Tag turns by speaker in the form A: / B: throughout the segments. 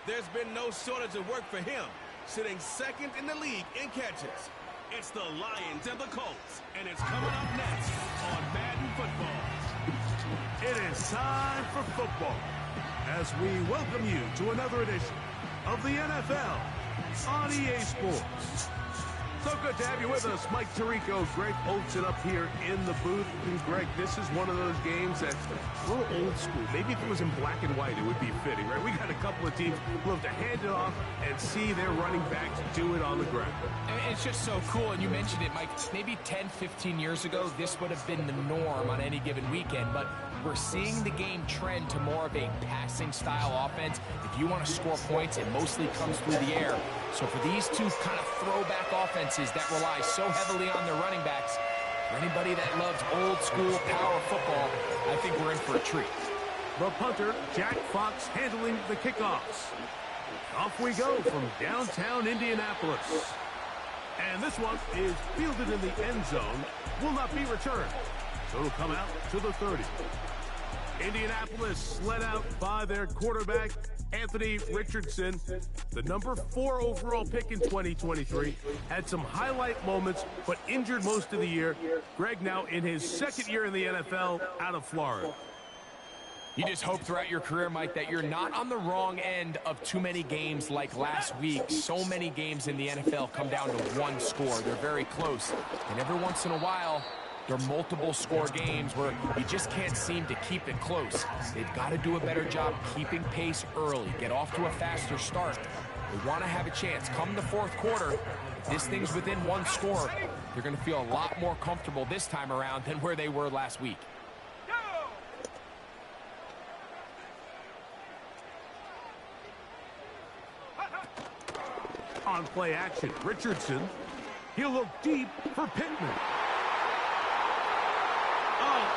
A: There's been no shortage of work for him, sitting second in the league in catches. It's the Lions and the Colts, and it's coming up next on Madden Football.
B: It is time for football as we welcome you to another edition of the NFL on EA Sports. So good to have you with us. Mike Tirico, Greg Olsen up here in the booth. And Greg, this is one of those games that's a little old school. Maybe if it was in black and white, it would be fitting, right? We got a couple of teams who love to hand it off and see their running backs do it on the ground.
C: And it's just so cool, and you mentioned it, Mike. Maybe 10, 15 years ago, this would have been the norm on any given weekend, but we're seeing the game trend to more of a passing-style offense. If you want to score points, it mostly comes through the air. So for these two kind of throwback offenses that rely so heavily on their running backs, for anybody that loves old-school power football, I think we're in for a treat.
B: The punter, Jack Fox, handling the kickoffs. Off we go from downtown Indianapolis. And this one is fielded in the end zone, will not be returned. So it'll come out to the 30. Indianapolis led out by their quarterback, Anthony Richardson, the number 4 overall pick in 2023, had some highlight moments, but injured most of the year. Greg now in his second year in the NFL out of Florida.
C: You just hope throughout your career, Mike, that you're not on the wrong end of too many games like last week. So many games in the NFL come down to one score. They're very close. And every once in a while, there are multiple score games where you just can't seem to keep it close. They've got to do a better job keeping pace early, get off to a faster start. They want to have a chance. Come the fourth quarter, if this thing's within one score, they're going to feel a lot more comfortable this time around than where they were last week.
B: On play action, Richardson. He'll look deep for Pittman.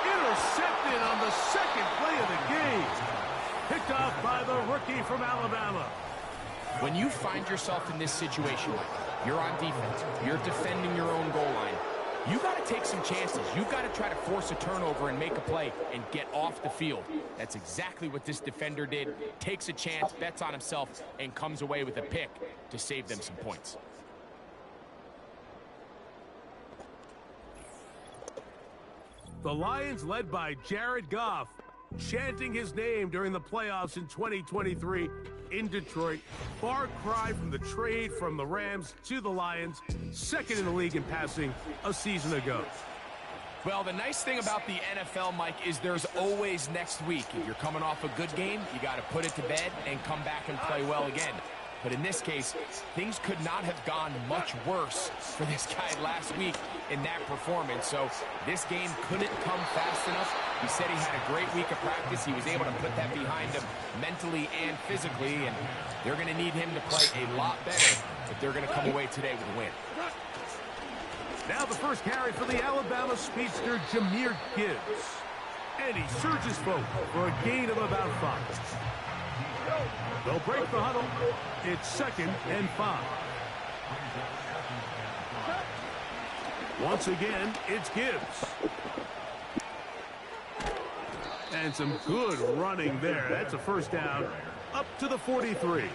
B: Intercepted on the second play of the game. Picked off by the rookie from Alabama.
C: When you find yourself in this situation, you're on defense, you're defending your own goal line, you got to take some chances. You got to try to force a turnover and make a play and get off the field. That's exactly what this defender did. Takes a chance, bets on himself, and comes away with a pick to save them some points.
B: The Lions, led by Jared Goff, chanting his name during the playoffs in 2023 in Detroit. Far cry from the trade from the Rams to the Lions, second in the league in passing a season ago.
C: Well, the nice thing about the NFL, Mike, is there's always next week. If you're coming off a good game, you got to put it to bed and come back and play well again. But in this case, things could not have gone much worse for this guy last week in that performance. So this game couldn't come fast enough. He said he had a great week of practice. He was able to put that behind him mentally and physically, and they're going to need him to play a lot better if they're going to come away today with a win.
B: Now the first carry for the Alabama speedster, Jahmyr Gibbs. And he surges forward for a gain of about 5. They'll break the huddle. It's 2nd and 5. Once again, it's Gibbs. And some good running there. That's a first down up to the 43.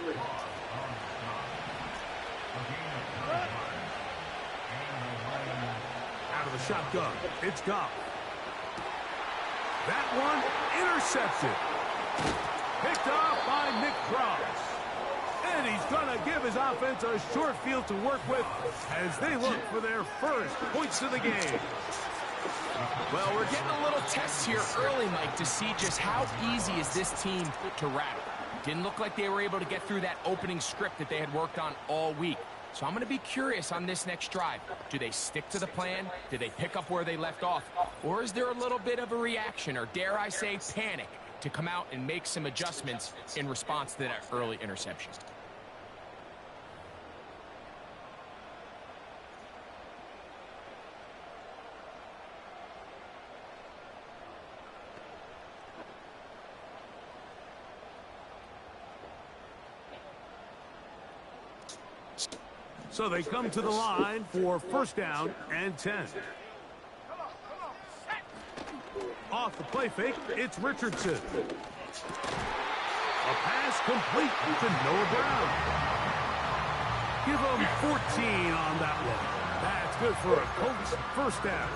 B: Out of the shotgun, it's Goff. That one intercepted. Picked off by Nick Cross. And he's going to give his offense a short field to work with as they look for their first points of the game.
C: Well, we're getting a little test here early, Mike, to see just how easy is this team to rattle. Didn't look like they were able to get through that opening script that they had worked on all week. So I'm going to be curious on this next drive. Do they stick to the plan? Do they pick up where they left off? Or is there a little bit of a reaction, or dare I say panic, to come out and make some adjustments in response to that early interception?
B: So they come to the line for first down and 10. Off the play fake, it's Richardson. A pass complete to Noah Brown. Give him 14 on that one. That's good for a Colts first down.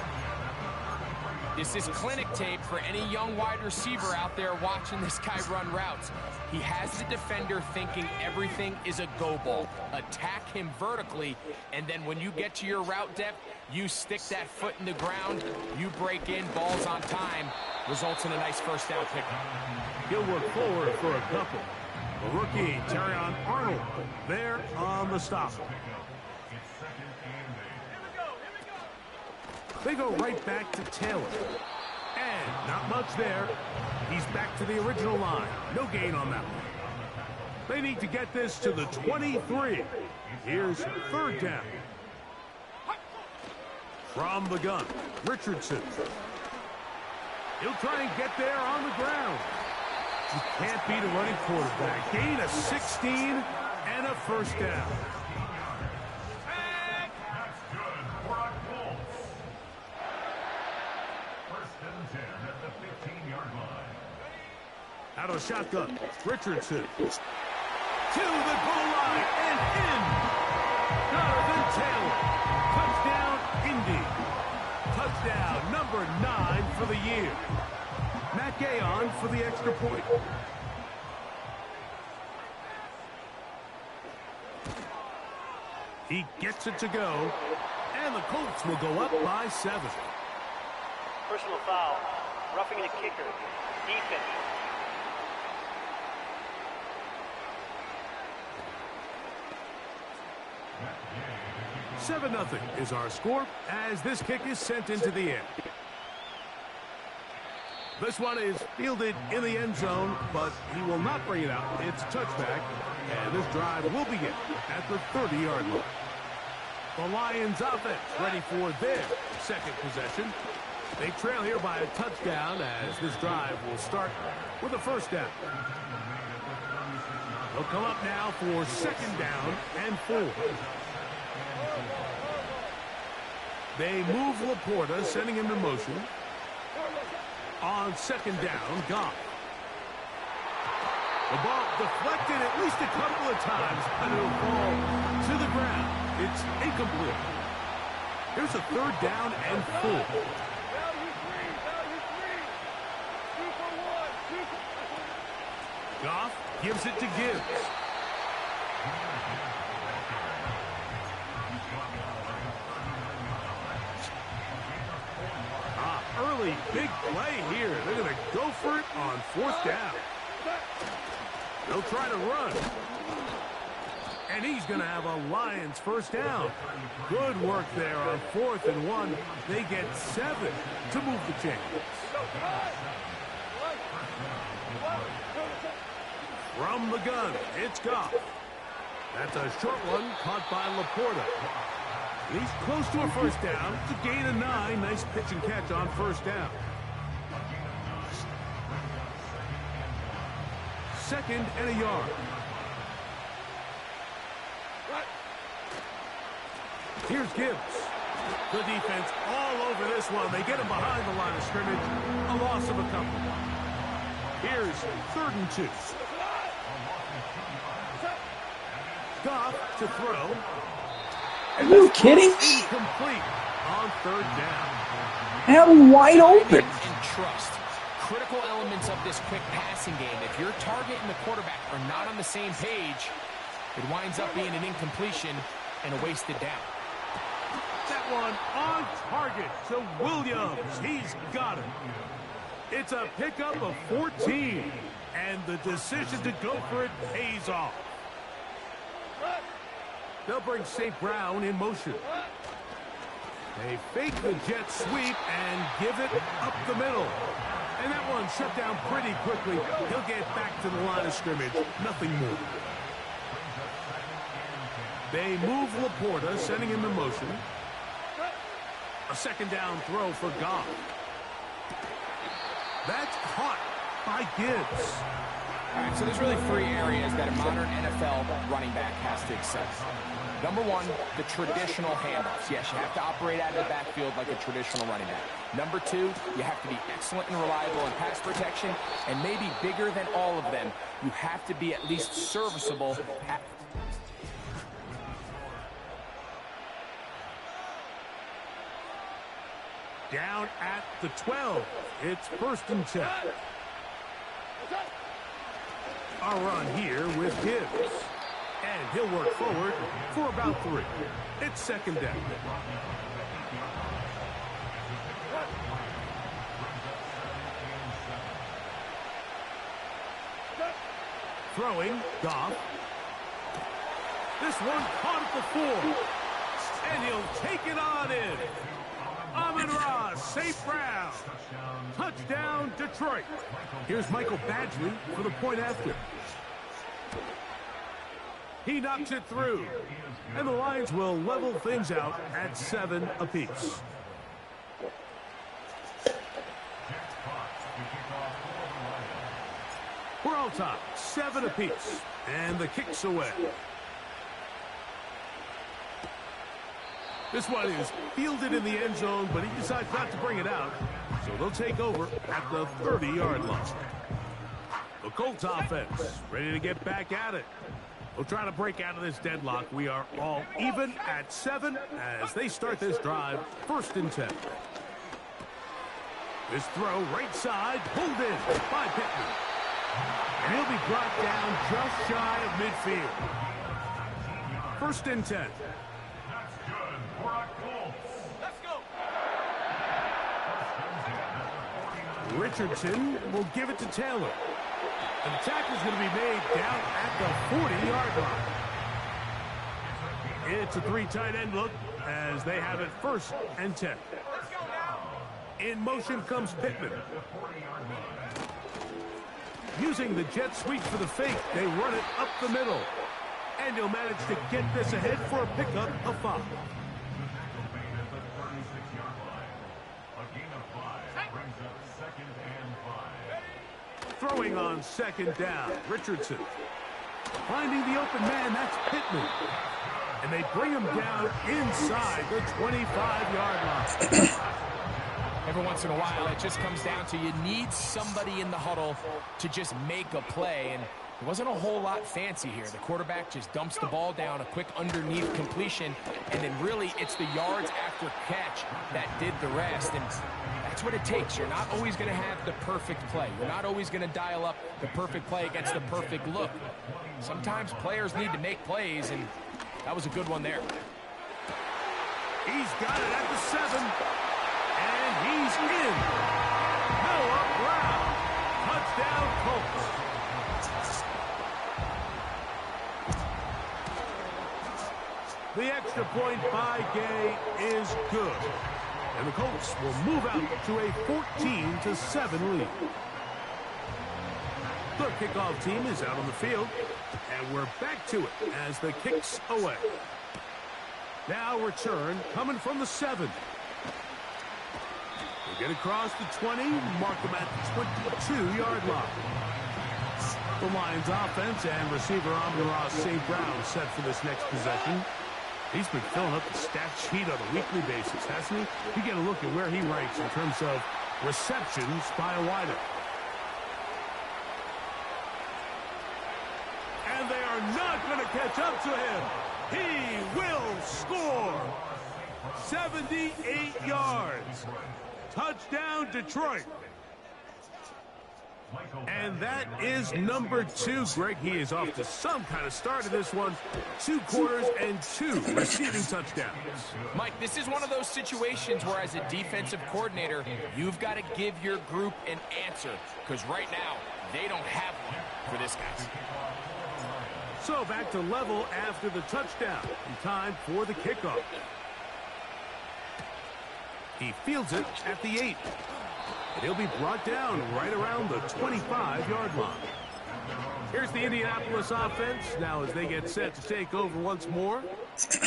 C: This is clinic tape for any young wide receiver out there watching this guy run routes. He has the defender thinking everything is a go ball. Attack him vertically, and then when you get to your route depth, you stick that foot in the ground, you break in, balls on time, results in a nice first down pick.
B: He'll work forward for a couple. The rookie, Terrion Arnold, there on the stop. They go right back to Taylor. And not much there. He's back to the original line. No gain on that one. They need to get this to the 23. Here's third down. From the gun, Richardson. He'll try and get there on the ground. You can't beat a running quarterback. Gain of 16 and a first down. Out of shotgun, Richardson. To the goal line and in. Jonathan Taylor. Touchdown, Indy. Touchdown number 9 for the year. Matt Gay on for the extra point. He gets it to go. And the Colts will go up by 7.
D: Personal foul. Roughing the kicker. Defense.
B: 7-0 is our score as this kick is sent into the air. This one is fielded in the end zone, but he will not bring it out. It's touchback, and this drive will begin at the 30-yard line. The Lions offense ready for their second possession. They trail here by a touchdown as this drive will start with a first down. They'll come up now for second down and 4. They move Laporta, sending him to motion. On second down, Goff. The ball deflected at least a couple of times, and it'll fall to the ground. It's incomplete. Here's a third down and 4. Goff gives it to Gibbs. Early big play here. They're going to go for it on fourth down. They'll try to run. And he's going to have a Lions first down. Good work there on 4th and 1. They get 7 to move the chains. From the gun, it's Goff. That's a short one caught by Laporta. He's close to a first down. It's a gain of 9. Nice pitch and catch on first down. Second and a yard. Here's Gibbs. The defense all over this one. They get him behind the line of scrimmage. A loss of a couple. Here's 3rd and 2. Goff to throw.
E: Are you kidding?
B: Incomplete on 3rd down.
E: How wide open.
C: And trust. Critical elements of this quick passing game. If your target and the quarterback are not on the same page, it winds up being an incompletion and a wasted down.
B: That one on target to Williams. He's got it. It's a pickup of 14, and the decision to go for it pays off. They'll bring St. Brown in motion. They fake the jet sweep and give it up the middle. And that one shut down pretty quickly. He'll get back to the line of scrimmage. Nothing more. They move Laporta, sending him to motion. A second down throw for Goff. That's caught by Gibbs.
C: All right, so there's really three areas that a modern NFL running back has to excel. Number one, the traditional handoffs. Yes, you have to operate out of the backfield like a traditional running back. Number two, you have to be excellent and reliable in pass protection, and maybe bigger than all of them, you have to be at least serviceable at
B: Down at the 12. It's 1st and 10. A run here with Gibbs. And he'll work forward for about 3. It's 2nd down. Throwing, Goff. This one caught at the 4. And he'll take it on in. Amon-Ra, St. Brown. Touchdown, Detroit. Here's Michael Badgley for the point after. He knocks it through. And the Lions will level things out at 7 apiece. We're all tied, 7 apiece. And the kick's away. This one is fielded in the end zone, but he decides not to bring it out. So they'll take over at the 30-yard line. The Colts offense ready to get back at it. They'll try to break out of this deadlock. We are all even at 7 as they start this drive. 1st and 10. This throw right side, pulled in by Pittman. And he'll be brought down just shy of midfield. 1st and 10. Richardson will give it to Taylor. And the tackle's going to be made down at the 40-yard line. It's a 3 tight end look as they have it 1st and 10. In motion comes Pittman. Using the jet sweep for the fake, they run it up the middle. And he'll manage to get this ahead for a pickup of 5. Throwing on 2nd down, Richardson. Finding the open man, that's Pittman. And they bring him down inside the 25-yard line.
C: Every once in a while, it just comes down to you need somebody in the huddle to just make a play. And it wasn't a whole lot fancy here. The quarterback just dumps the ball down, a quick underneath completion, and then really it's the yards after catch that did the rest. And that's what it takes. You're not always going to have the perfect play. You're not always going to dial up the perfect play against the perfect look. Sometimes players need to make plays, and that was a good one there.
B: He's got it at the 7. And he's in. Noah Brown. Touchdown, Colts. The extra point by Gay is good. And the Colts will move out to a 14-7 lead. The kickoff team is out on the field. And we're back to it as the kick's away. Now return coming from the 7. They get across the 20, mark them at the 22-yard line. The Lions offense and receiver Amon-Ra St. Brown set for this next possession. He's been filling up the stat sheet on a weekly basis, hasn't he? You get a look at where he ranks in terms of receptions by a wideout. And they are not going to catch up to him. He will score. 78 yards. Touchdown, Detroit. And that is number 2, Greg. He is off to some kind of start in this one. 2 quarters and 2 receiving touchdowns.
C: Mike, this is one of those situations where as a defensive coordinator, you've got to give your group an answer. Because right now, they don't have one for this guy.
B: So back to level after the touchdown. In time for the kickoff. He fields it at the 8. And he'll be brought down right around the 25-yard line. Here's the Indianapolis offense. Now as they get set to take over once more.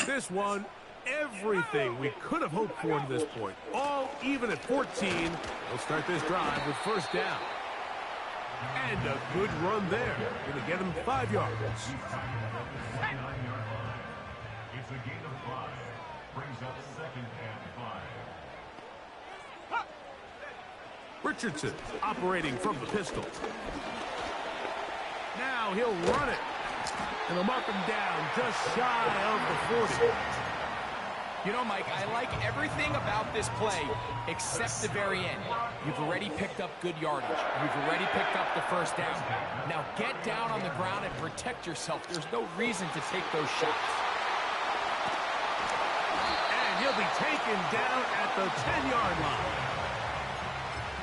B: This one, everything we could have hoped for to this point. All even at 14. They'll start this drive with 1st down. And a good run there. Going to get him 5 yards.
F: It's a gain of 5. Brings up 2nd and 5.
B: Richardson operating from the pistol. Now he'll run it. And they'll mark him down just shy of the 40.
C: You know, Mike, I like everything about this play except the very end. You've already picked up good yardage. You've already picked up the first down. Now get down on the ground and protect yourself. There's no reason to take those shots.
B: And he'll be taken down at the 10-yard line.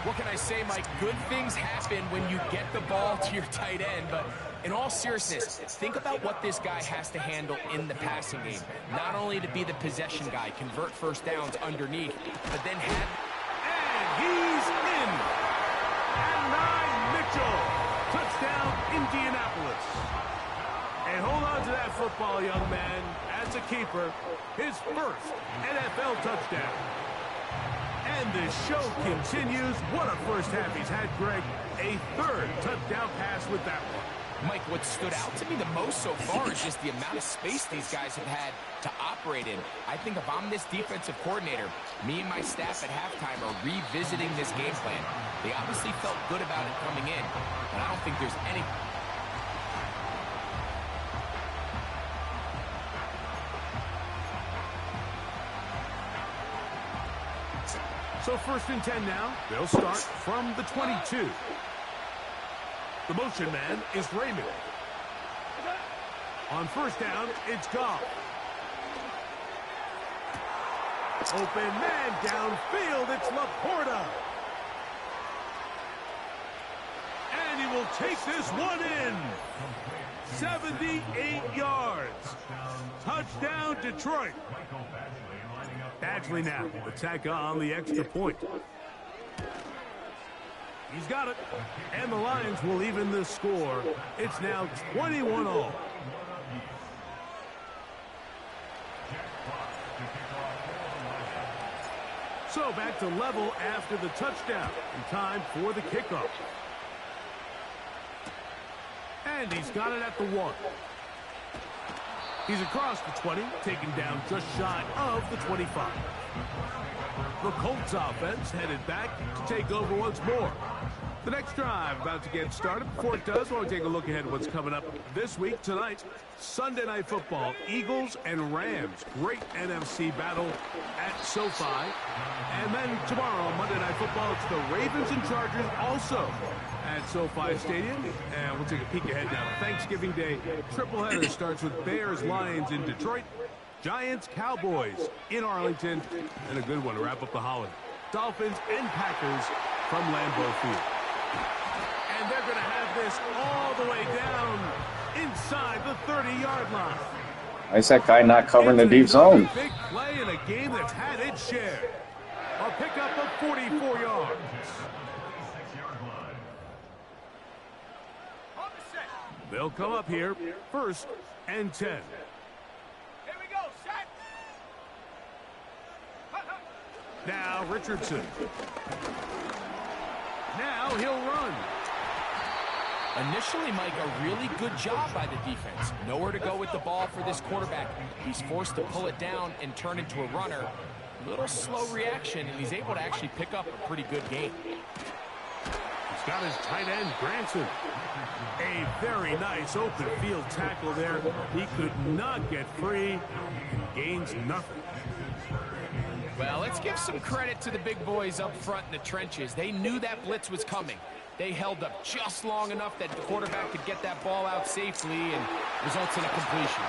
C: What can I say, Mike? Good things happen when you get the ball to your tight end, but in all seriousness, think about what this guy has to handle in the passing game. Not only to be the possession guy, convert first downs underneath, but then have...
B: And he's in! Adonai Mitchell! Touchdown, Indianapolis. And hold on to that football, young man. As a keeper, his first NFL touchdown. And the show continues. What a first half he's had, Greg. A 3rd touchdown pass with that one.
C: Mike, what stood out to me the most so far is just the amount of space these guys have had to operate in. I think if I'm this defensive coordinator, me and my staff at halftime are revisiting this game plan. They obviously felt good about it coming in, and I don't think there's any...
B: So 1st and 10 now. They'll start from the 22. The motion man is Raymond. On 1st down, it's Goff. Open man downfield, it's Laporta. And he will take this one in. 78 yards. Touchdown, Detroit. Badgley now will tack on the extra point. He's got it. And the Lions will even this score. It's now 21-all. So back to level after the touchdown. In time for the kickoff. And he's got it at the 1. He's across the 20, taken down just shy of the 25. The Colts offense headed back to take over once more. The next drive about to get started. Before it does, I want to take a look ahead at what's coming up this week. Tonight, Sunday Night Football, Eagles and Rams. Great NFC battle at SoFi. And then tomorrow, Monday Night Football, it's the Ravens and Chargers also at SoFi Stadium. And we'll take a peek ahead now. Thanksgiving Day triple header starts with Bears-Lions in Detroit, Giants-Cowboys in Arlington, and a good one to wrap up the holiday. Dolphins and Packers from Lambeau Field. And they're going to have this all the way down inside the 30-yard line.
E: Why is that guy not covering the deep zone?
B: Big play in a game that's had its share. A pickup of 44 yards. They'll come up here, 1st and 10.
D: Here we go, set.
B: Now Richardson. Now he'll run.
C: Initially, Mike, a really good job by the defense. Nowhere to go with the ball for this quarterback. He's forced to pull it down and turn into a runner. Little slow reaction, and he's able to actually pick up a pretty good game.
B: He's got his tight end, Granson. A very nice open field tackle there. He could not get free and gains nothing.
C: Well, let's give some credit to the big boys up front in the trenches. They knew that blitz was coming. They held up just long enough that the quarterback could get that ball out safely and results in a completion.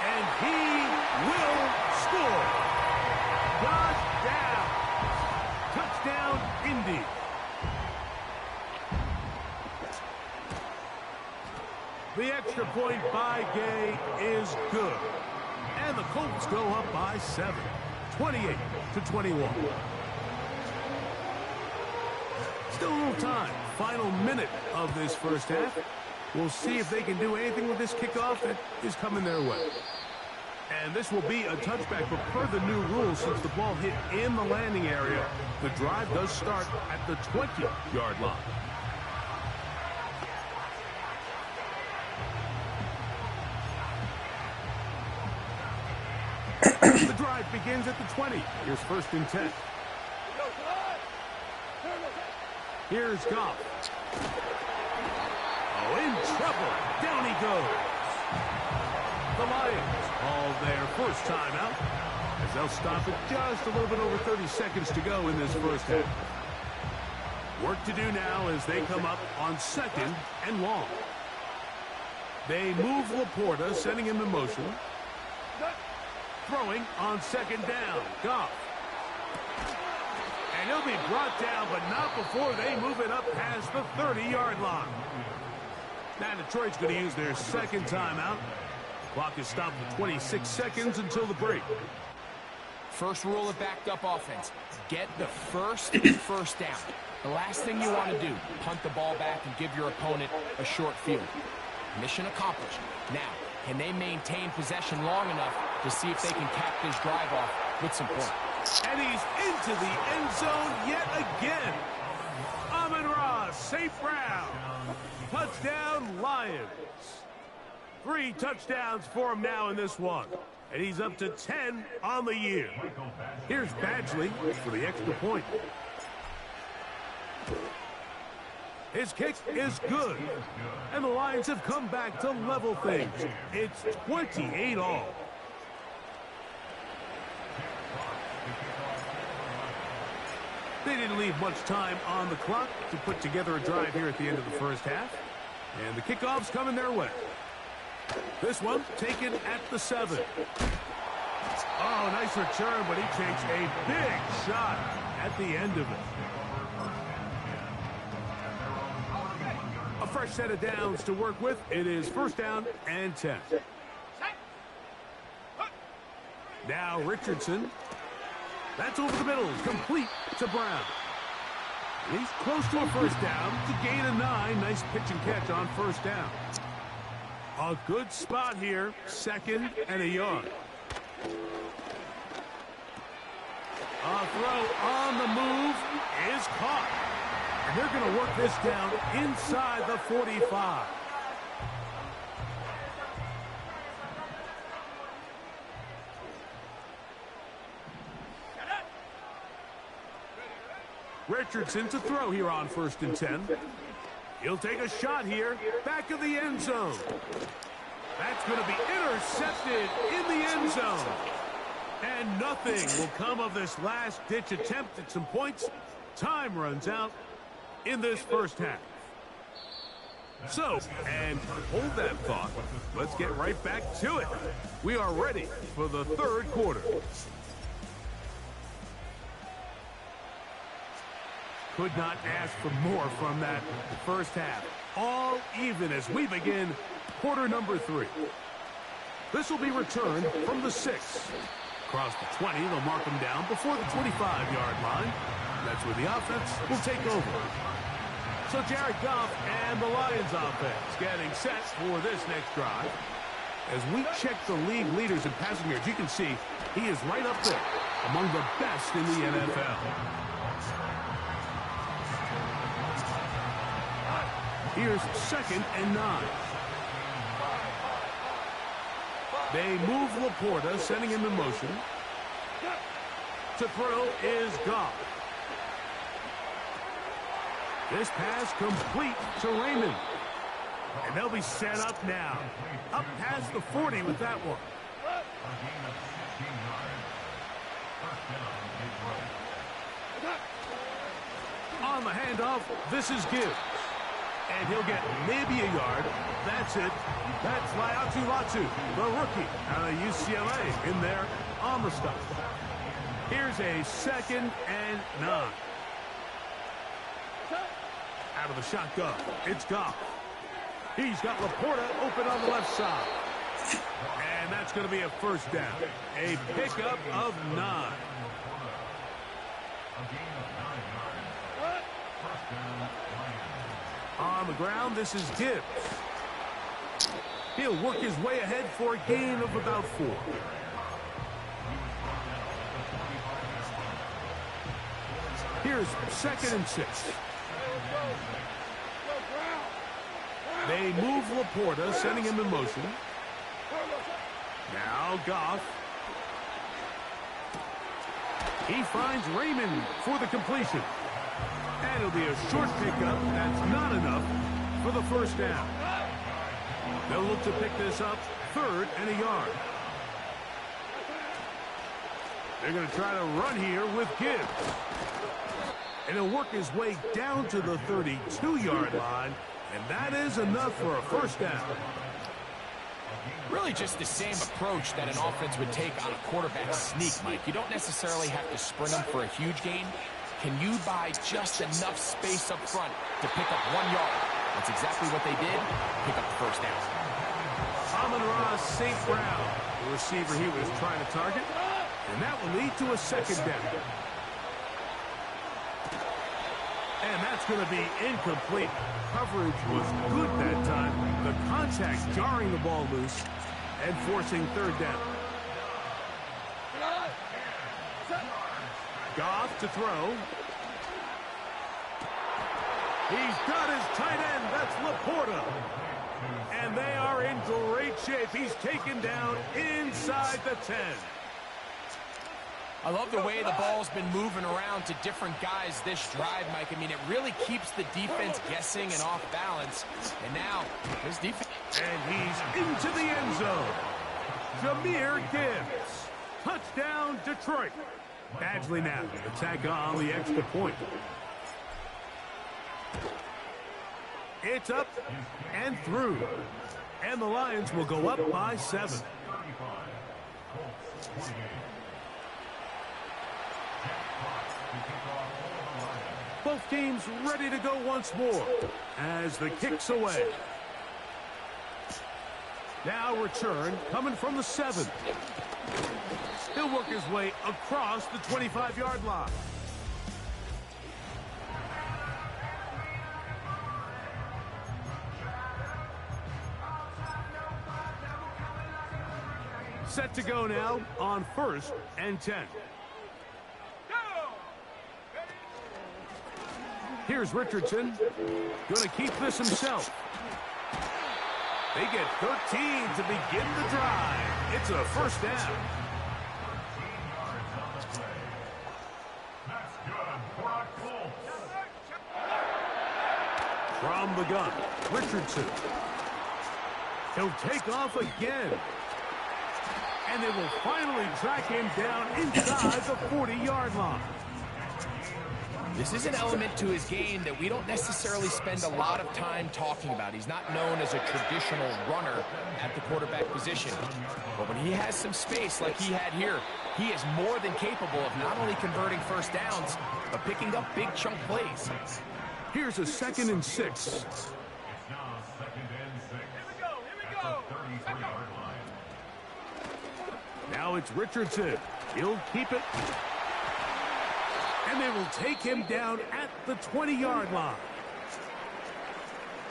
B: And he will score. Josh down. Touchdown, Indy. The extra point by Gay is good. And the Colts go up by 7, 28-21. Still a little time. Final minute of this first half. We'll see if they can do anything with this kickoff that is coming their way. And this will be a touchback, but per the new rules, since the ball hit in the landing area, the drive does start at the 20-yard line. The drive begins at the 20. Here's 1st and 10. Here's Goff. Oh, in trouble. Down he goes. The Lions call their first timeout as they'll stop it just a little bit over 30 seconds to go in this first half. Work to do now as they come up on 2nd and long. They move Laporta, sending him in motion. Throwing on 2nd down. Goff. And he'll be brought down, but not before they move it up past the 30-yard line. Now Detroit's going to use their 2nd timeout. Clock is stopped for 26 seconds until the break.
C: First rule of backed up offense, get the first down. The last thing you want to do, punt the ball back and give your opponent a short field. Mission accomplished. Now, can they maintain possession long enough to see if they can cap this drive off with some points?
B: And he's into the end zone yet again. Amon-Ra, St. Brown. Touchdown, Lions. 3 touchdowns for him now in this one. And he's up to 10 on the year. Here's Badgley for the extra point. His kick is good. And the Lions have come back to level things. It's 28 all. They didn't leave much time on the clock to put together a drive here at the end of the first half. And the kickoff's coming their way. This one taken at the 7. Oh, nice return, but he takes a big shot at the end of it. A fresh set of downs to work with. It is 1st down and 10. Now Richardson. That's over the middle. Complete to Brown. He's close to a 1st down to gain a 9. Nice pitch and catch on 1st down. A good spot here. 2nd and a yard. A throw on the move is caught. And they're going to work this down inside the 45. Richardson to throw here on 1st and 10. He'll take a shot here. Back of the end zone. That's going to be intercepted in the end zone. And nothing will come of this last-ditch attempt at some points. Time runs out in this first half. So, and hold that thought. Let's get right back to it. We are ready for the 3rd quarter. Could not ask for more from that first half. All even as we begin quarter number 3. This will be returned from the 6. Across the 20, they'll mark them down before the 25-yard line. That's where the offense will take over. So Jared Goff and the Lions offense getting set for this next drive. As we check the league leaders in passing yards, you can see he is right up there among the best in the NFL. Here's 2nd and 9. They move Laporta, sending him in motion. To throw is Goff. This pass complete to Raymond. And they'll be set up now. Up past the 40 with that one. On the handoff, this is Gibbs. And he'll get maybe a yard. That's it. That's Latu, the rookie out of UCLA, in there on the stop. Here's a 2nd and 9. Out of the shotgun, it's Goff. He's got Laporta open on the left side. And that's going to be a 1st down. A pickup of 9. On the ground, this is Gibbs. He'll work his way ahead for a gain of about 4. Here's 2nd and 6. They move Laporta, sending him in motion. Now Goff. He finds Raymond for the completion. And it'll be a short pickup. That's not enough for the first down. They'll look to pick this up 3rd and a yard. They're going to try to run here with Gibbs. And he'll work his way down to the 32-yard line. And that is enough for a first down.
C: Really just the same approach that an offense would take on a quarterback sneak, Mike. You don't necessarily have to sprint them for a huge gain. Can you buy just enough space up front to pick up 1 yard? That's exactly what they did. Pick up the first down.
B: Amon-Ra St. Brown, the receiver he was trying to target. And that will lead to a second down. And that's going to be incomplete. Coverage was good that time. The contact jarring the ball loose and forcing 3rd down. Goff to throw. He's got his tight end. That's Laporta. And they are in great shape. He's taken down inside the 10.
C: I love the way the ball's been moving around to different guys this drive, Mike. I mean, it really keeps the defense guessing and off balance. And now, his defense.
B: And he's into the end zone. Jahmyr Gibbs. Touchdown, Detroit. Badgley now to tack on the extra point. It's up and through. And the Lions will go up by 7. Both teams ready to go once more as the kick's away. Now return coming from the 7. He'll work his way across the 25-yard line. Set to go now on 1st and 10. Here's Richardson. Going to keep this himself. They get 13 to begin the drive. It's a first down. From the gun, Richardson. He'll take off again. And they will finally track him down inside the 40-yard line.
C: This is an element to his game that we don't necessarily spend a lot of time talking about. He's not known as a traditional runner at the quarterback position. But when he has some space like he had here, he is more than capable of not only converting first downs, but picking up big chunk plays.
B: Here's a 2nd and 6. Now it's Richardson. He'll keep it. And they will take him down at the 20-yard line.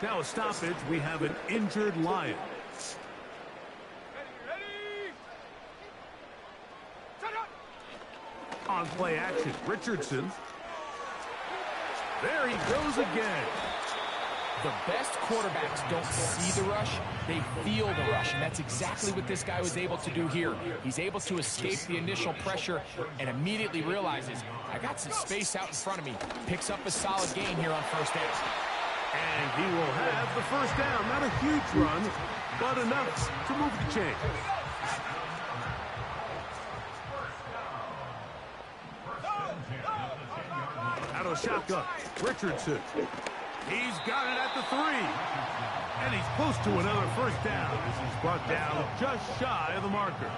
B: Now a stoppage. We have an injured Lion. On play action, Richardson. There he goes again.
C: The best quarterbacks don't see the rush, they feel the rush, and that's exactly what this guy was able to do here. He's able to escape the initial pressure and immediately realizes, I got some space out in front of me. Picks up a solid gain here on first down.
B: And he will have the first down. Not a huge run, but enough to move the chain. Out of shotgun, Richardson. He's got it at the 3. And he's close to another first down as he's brought down just shy of the marker.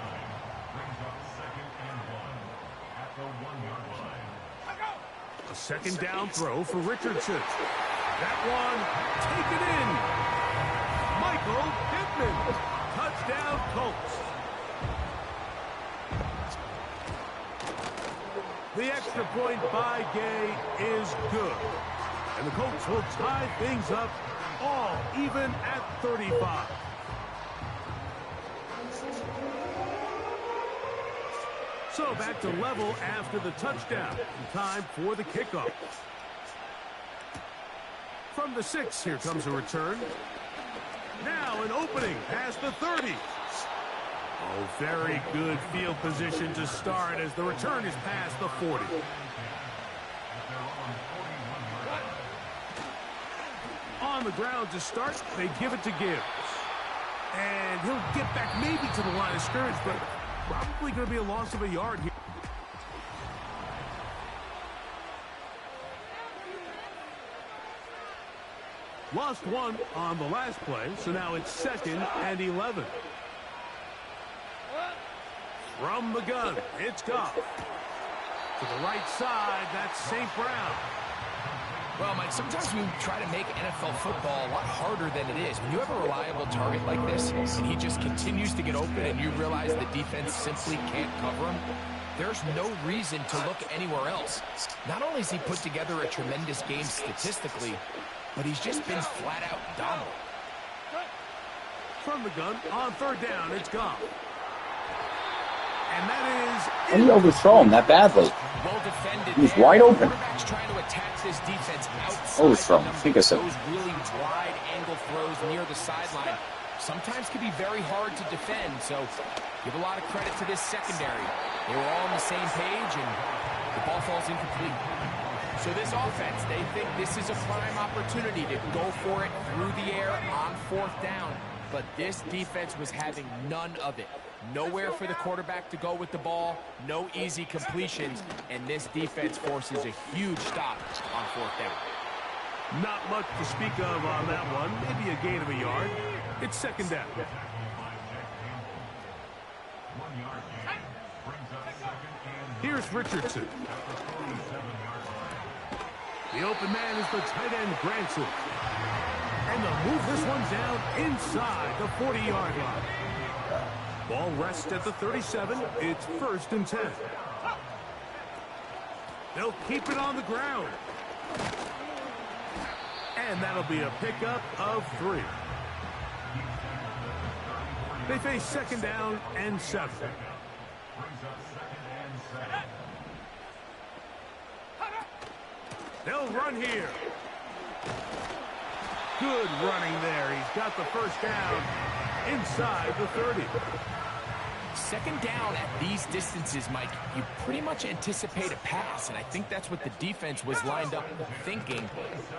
B: A 2nd down throw for Richardson. That one taken in. Michael Pittman. Touchdown Colts. The extra point by Gay is good. And the Colts will tie things up all even at 35. So back to level after the touchdown. Time for the kickoff. From the 6, here comes a return. Now an opening past the 30. Oh, very good field position to start as the return is past the 40. On the ground to start, they give it to Gibbs. And he'll get back maybe to the line of scrimmage, but probably going to be a loss of a yard here. Lost one on the last play, so now it's 2nd and 11. From the gun, it's Goff. To the right side, that's St. Brown.
C: Well, Mike, sometimes we try to make NFL football a lot harder than it is. When you have a reliable target like this, and he just continues to get open, and you realize the defense simply can't cover him, there's no reason to look anywhere else. Not only has he put together a tremendous game statistically, but he's just been flat-out dominant.
B: From the gun, on 3rd down, it's Goff. And that is...
E: How do you overthrow him that badly?
C: Well defended.
E: He's wide open.
C: Quarterback's trying to attack this defense outside.
E: Overthrow him. Think of
C: those really wide angle throws near the sideline sometimes can be very hard to defend. So give a lot of credit to this secondary. They were all on the same page, and the ball falls incomplete. So this offense, they think this is a prime opportunity to go for it through the air on 4th down. But this defense was having none of it. Nowhere for the quarterback to go with the ball, no easy completions, and this defense forces a huge stop on 4th down.
B: Not much to speak of on that one. Maybe a gain of a yard. It's 2nd down. Here's Richardson. The open man is the tight end, Granson. And they'll move this one down inside the 40-yard line. Ball rests at the 37. It's 1st and 10. They'll keep it on the ground. And that'll be a pickup of 3. They face 2nd down and 7. They'll run here. Good running there. He's got the 1st down inside the 30.
C: 2nd down at these distances, Mike, you pretty much anticipate a pass, and I think that's what the defense was lined up thinking.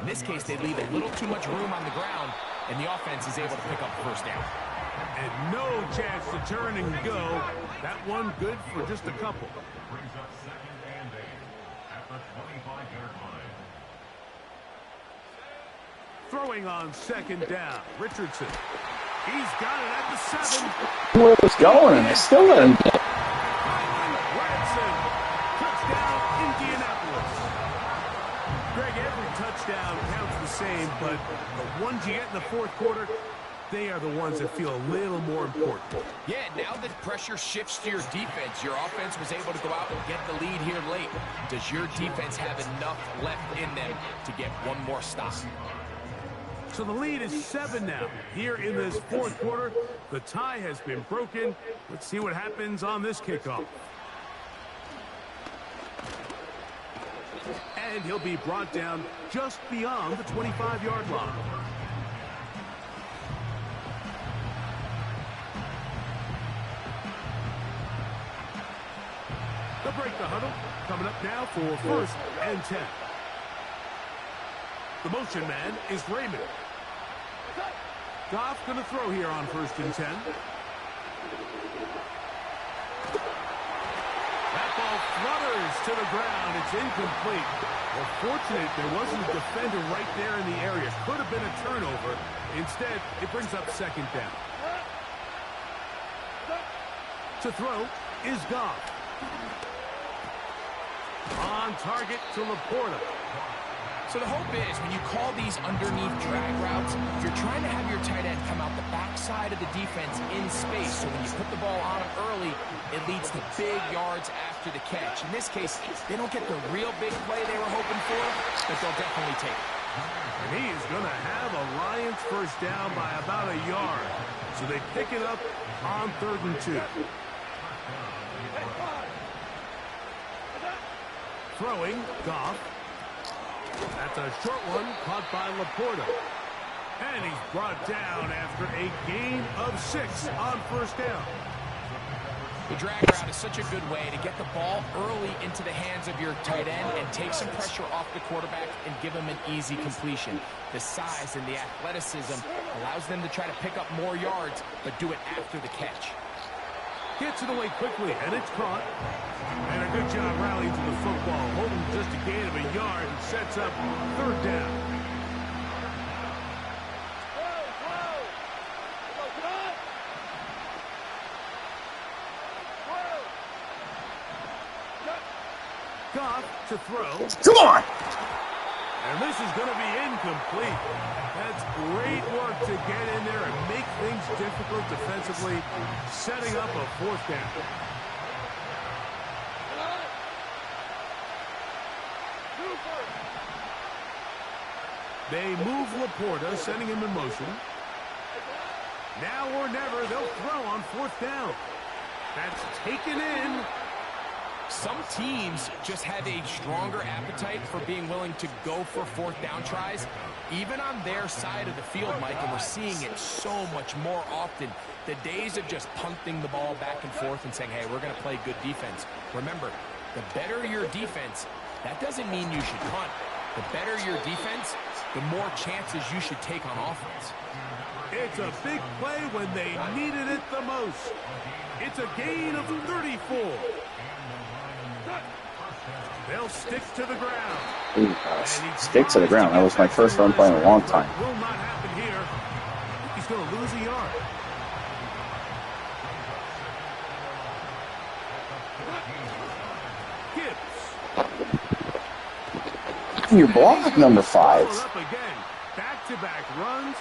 C: In this case, they leave a little too much room on the ground, and the offense is able to pick up 1st down.
B: And no chance to turn and go. That one good for just a couple.
F: Brings up 2nd and 8 at the 25-yard line.
B: Throwing on 2nd down, Richardson. He's got it at the 7.
E: Where it was going, and I still let him get it.
B: Branson, touchdown, Indianapolis. Greg, every touchdown counts the same, but the ones you get in the 4th quarter, they are the ones that feel a little more important.
C: Yeah, now that pressure shifts to your defense, your offense was able to go out and get the lead here late. Does your defense have enough left in them to get one more stop?
B: So the lead is 7 now. Here in this 4th quarter, the tie has been broken. Let's see what happens on this kickoff. And he'll be brought down just beyond the 25-yard line. They'll break the huddle. Coming up now for 1st and 10. The motion man is Raymond. Goff going to throw here on 1st and 10. That ball flutters to the ground. It's incomplete. Well, fortunate there wasn't a defender right there in the area. Could have been a turnover. Instead, it brings up 2nd down. To throw is Goff. On target to Laporta.
C: So the hope is when you call these underneath drag routes, you're trying to have your tight end come out the backside of the defense in space. So when you put the ball on him early, it leads to big yards after the catch. In this case, they don't get the real big play they were hoping for, but they'll definitely take it.
B: And he is going to have a Lions 1st down by about a yard. So they pick it up on 3rd and 2. Throwing, Goff. That's a short one caught by Laporta. And he's brought down after a gain of 6 on 1st down.
C: The drag route is such a good way to get the ball early into the hands of your tight end and take some pressure off the quarterback and give him an easy completion. The size and the athleticism allows them to try to pick up more yards, but do it after the catch.
B: Gets it away quickly, and it's caught. And a good job rallying to the football, holding just a gain of a yard and sets up third down. Goff to throw.
E: Come on!
B: And this is going to be incomplete. That's great work to get in there and make things difficult defensively, setting up a fourth down. They move Laporta, sending him in motion. Now or never, they'll throw on fourth down. That's taken in.
C: Some teams just have a stronger appetite for being willing to go for fourth down tries, even on their side of the field, Mike, and we're seeing it so much more often. The days of just punting the ball back and forth and saying, hey, we're going to play good defense. Remember, the better your defense, that doesn't mean you should punt. The better your defense, the more chances you should take on offense.
B: It's a big play when they needed it the most. It's a gain of 34. They'll stick to the ground.
E: Ooh, stick to the ground. That was my first run play in a long time.
B: Will not happen here. He's going to lose a yard. Gibbs.
E: You block number 5.
B: Up again. Back-to-back runs.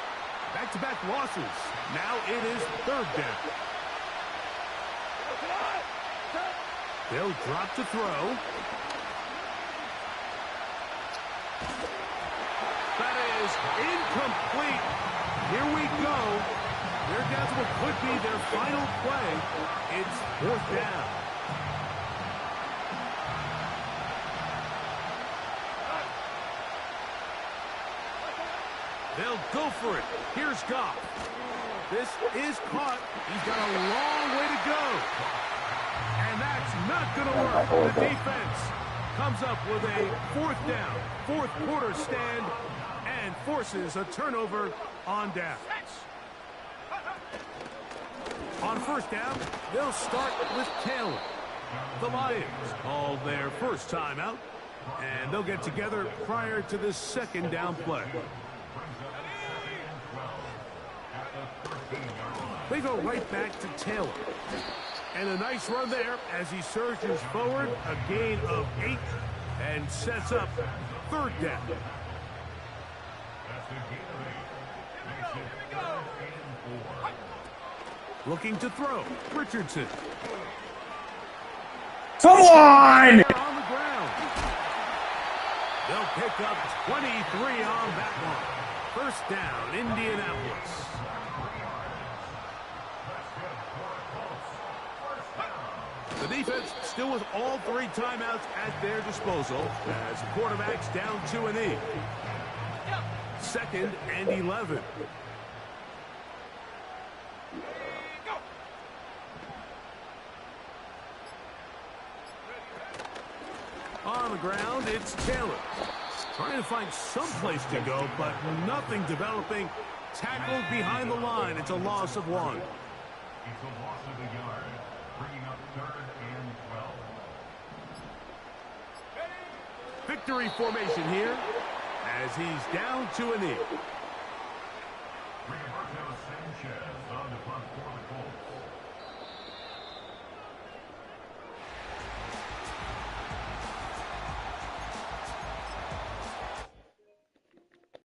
B: Back-to-back losses. Now it is third down. They'll drop to throw. That is incomplete. Here we go. They're down to what could be their final play. It's fourth down. They'll go for it. Here's Goff. This is caught. He's got a long way to go. And that's not going to work. The defense comes up with a fourth down, fourth quarter stand, and forces a turnover on down. On first down, they'll start with Taylor. The Lions called their first timeout, and they'll get together prior to the second down play. They go right back to Taylor. And a nice run there as he surges forward, a gain of 8, and sets up third down. Looking to throw, Richardson.
E: Come on!
B: On the ground. They'll pick up 23 on that one. First down, Indianapolis. The defense still with all 3 timeouts at their disposal as quarterbacks down 2-8. Second and 11. On the ground, it's Taylor. Trying to find some place to go, but nothing developing. Tackled behind the line. It's a loss of 1.
F: It's a loss of a yard, bringing up third and 12.
B: Victory formation here as he's down 2-8.